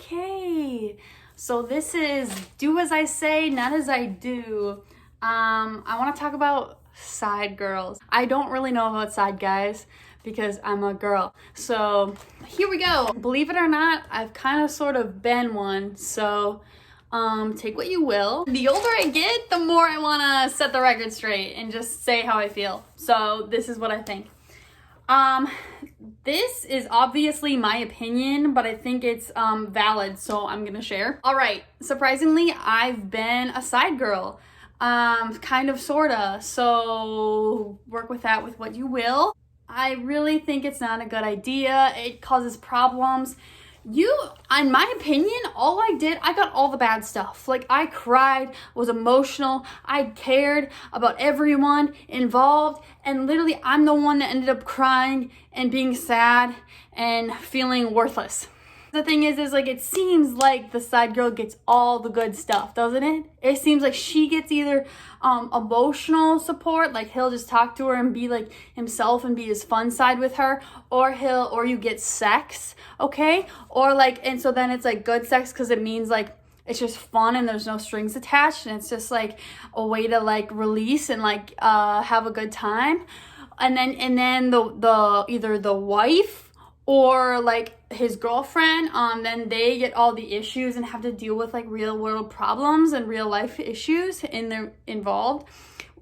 Okay, so this is do as I say, not as I do. I want to talk about side girls. I don't really know about side guys because I'm a girl. So here we go. Believe it or not, I've kind of sort of been one. So take what you will. The older I get, the more I want to set the record straight and just say how I feel. So this is what I think. This is obviously my opinion, but I think it's valid, so I'm gonna share. All right, surprisingly, I've been a side girl, kind of, sorta. So work with that with what you will. I really think it's not a good idea. It causes problems. In my opinion, I got all the bad stuff. Like, I cried, was emotional, I cared about everyone involved, and literally I'm the one that ended up crying and being sad and feeling worthless. The thing is like, it seems like the side girl gets all the good stuff, doesn't it? It seems like she gets either emotional support, like he'll just talk to her and be like himself and be his fun side with her, or you get sex, okay? Or like, and so then it's like good sex because it means like it's just fun and there's no strings attached and it's just like a way to like release and like have a good time. And then the either the wife or like his girlfriend, then they get all the issues and have to deal with like real world problems and real life issues involved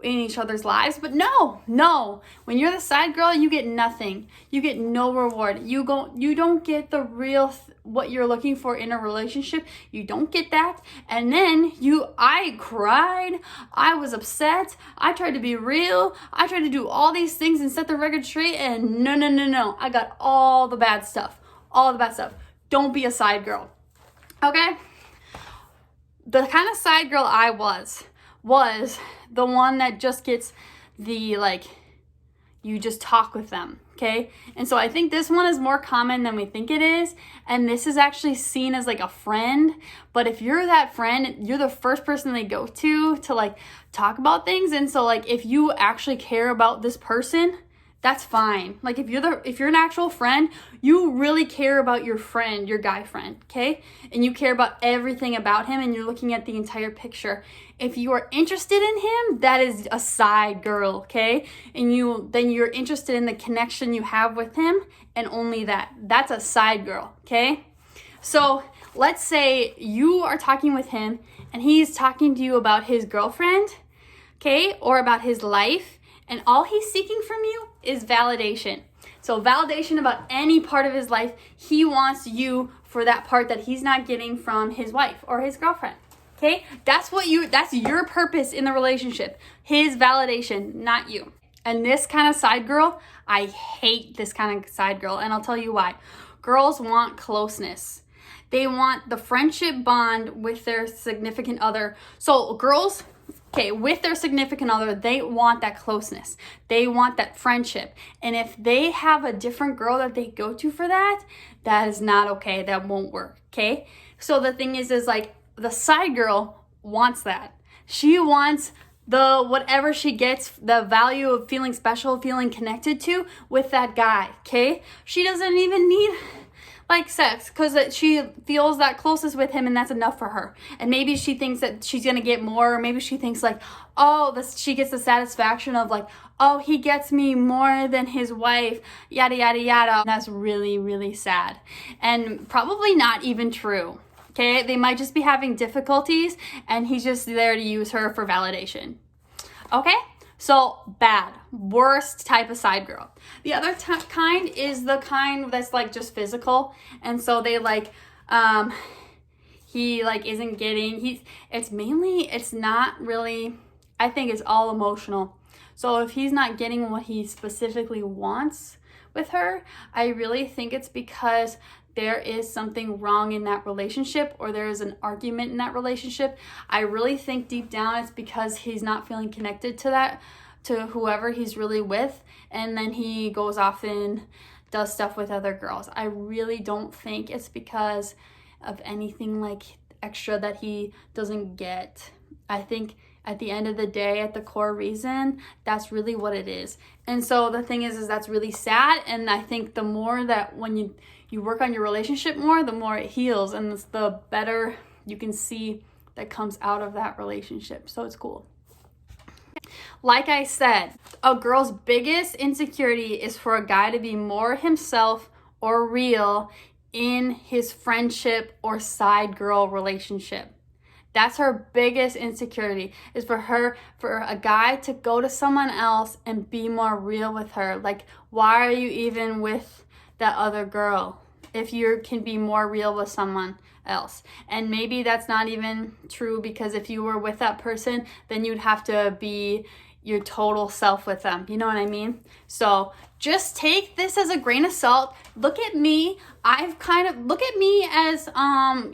in each other's lives. But no, when you're the side girl, you get nothing. You get no reward. You don't get the real what you're looking for in a relationship. You don't get that. And then I cried, I was upset, I tried to be real, I tried to do all these things and set the record straight, and no, I got all the bad stuff. Don't be a side girl, okay? The kind of side girl I was the one that just gets the, like, you just talk with them, okay? And so I think this one is more common than we think it is, and this is actually seen as like a friend. But if you're that friend, you're the first person they go to like talk about things. And so like, if you actually care about this person, that's fine. Like, if you're an actual friend, you really care about your friend, your guy friend, okay? And you care about everything about him and you're looking at the entire picture. If you are interested in him, that is a side girl, okay? And then you're interested in the connection you have with him, and only that. That's a side girl, okay? So let's say you are talking with him and he's talking to you about his girlfriend, okay? Or about his life. And all he's seeking from you is validation. So validation about any part of his life. He wants you for that part that he's not getting from his wife or his girlfriend. Okay? That's your purpose in the relationship. His validation, not you. And this kind of side girl, I hate this kind of side girl, and I'll tell you why. Girls want closeness. They want the friendship bond with their significant other. So girls, okay, with their significant other, they want that closeness. They want that friendship. And if they have a different girl that they go to for that, that is not okay. That won't work, okay? So the thing is like, the side girl wants that. She wants the whatever she gets, the value of feeling special, feeling connected to with that guy, okay? She doesn't even need like sex because she feels that closest with him and that's enough for her. And maybe she thinks that she's gonna get more, or maybe she thinks like, she gets the satisfaction of like, oh, he gets me more than his wife, yada yada yada. That's really, really sad and probably not even true, okay? They might just be having difficulties and he's just there to use her for validation, okay? So bad, worst type of side girl. The other kind is the kind that's like just physical. And so they like, he like isn't getting, it's not really, I think it's all emotional. So if he's not getting what he specifically wants with her, I really think it's because there is something wrong in that relationship, or there is an argument in that relationship. I really think deep down it's because he's not feeling connected to whoever he's really with, and then he goes off and does stuff with other girls. I really don't think it's because of anything like extra that he doesn't get. I think at the end of the day, at the core reason, that's really what it is. And so the thing is that's really sad. And I think the more that when you work on your relationship more, the more it heals, and the better you can see that comes out of that relationship. So it's cool. Like I said, a girl's biggest insecurity is for a guy to be more himself or real in his friendship or side girl relationship. That's her biggest insecurity, is for a guy to go to someone else and be more real with her. Like, why are you even with that other girl if you can be more real with someone else? And maybe that's not even true, because if you were with that person, then you'd have to be your total self with them. You know what I mean? So just take this as a grain of salt. Look at me. Look at me as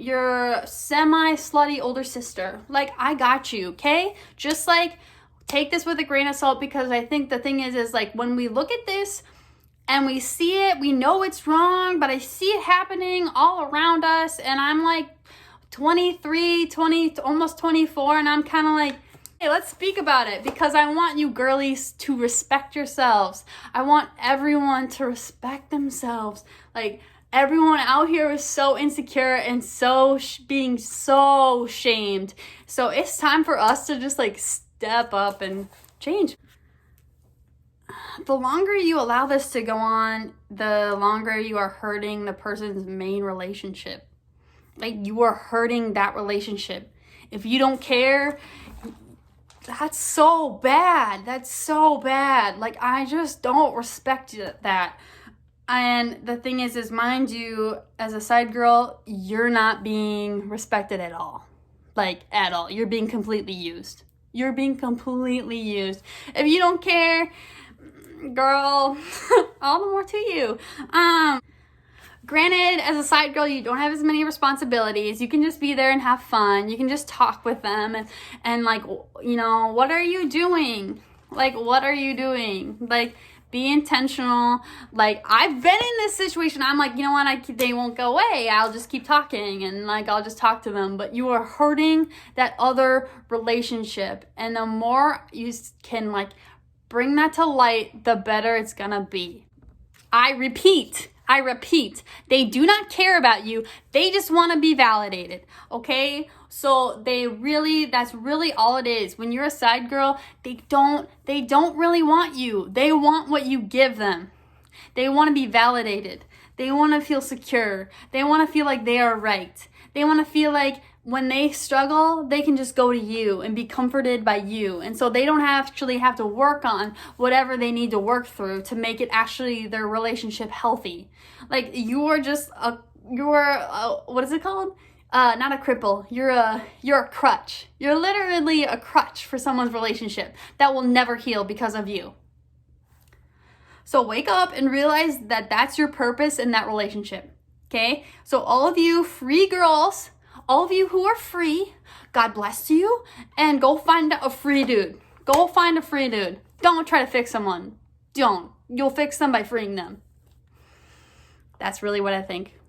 your semi-slutty older sister. Like, I got you, okay? Just like take this with a grain of salt, because I think the thing is like when we look at this and we see it, we know it's wrong, but I see it happening all around us, and I'm like 23, almost 24, and I'm kind of like, hey, let's speak about it, because I want you girlies to respect yourselves. I want everyone to respect themselves. Like, everyone out here is so insecure and so being so shamed. So it's time for us to just like step up and change. The longer you allow this to go on, the longer you are hurting the person's main relationship. Like, you are hurting that relationship. If you don't care, that's so bad. That's so bad. Like, I just don't respect that. And the thing is mind you, as a side girl, you're not being respected at all. Like, at all. You're being completely used. You're being completely used. If you don't care, girl, all the more to you. Granted, as a side girl, you don't have as many responsibilities. You can just be there and have fun. You can just talk with them and like, you know, what are you doing? Like, what are you doing? Like, be intentional. Like, I've been in this situation. I'm like, you know what? They won't go away. I'll just keep talking and like, I'll just talk to them. But you are hurting that other relationship. And the more you can like bring that to light, the better it's gonna be. I repeat, they do not care about you. They just want to be validated, okay? So that's really all it is. When you're a side girl, they don't really want you. They want what you give them. They want to be validated. They want to feel secure. They want to feel like they are right. They want to feel like when they struggle, they can just go to you and be comforted by you. And so they don't actually have to work on whatever they need to work through to make it actually their relationship healthy. Like, you're what is it called? Not a cripple. You're a crutch. You're literally a crutch for someone's relationship that will never heal because of you. So wake up and realize that that's your purpose in that relationship. Okay? So all of you free girls, all of you who are free, God bless you, and go find a free dude. Go find a free dude. Don't try to fix someone. Don't. You'll fix them by freeing them. That's really what I think.